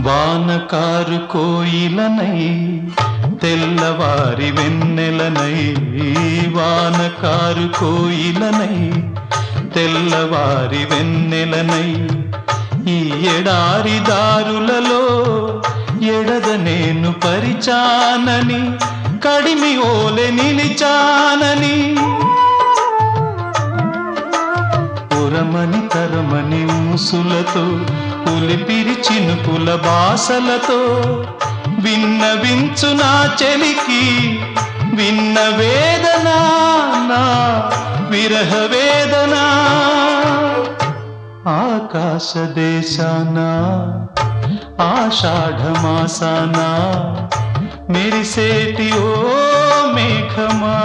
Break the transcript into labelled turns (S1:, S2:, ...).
S1: వానకారు కోయిలనై తెల్లవారి వెన్నెలనై, వానకారు కోయిలనై తెల్లవారి వెన్నెలనై, ఈ ఎడారి దారులలో ఎడద నేను పరిచానని, కడిమి ఓలె నిలిచానని, ఉరమని తరమని ఊసులతో ఉలిపిరి చినుకుల బాసలతో విన్నవించు నా చెలికి విన్న వేదన, నా విరహ వేదన. ఆకాశ దేశాన ఆషాఢమాసాన మెరిసేటి ఓ మేఘమా.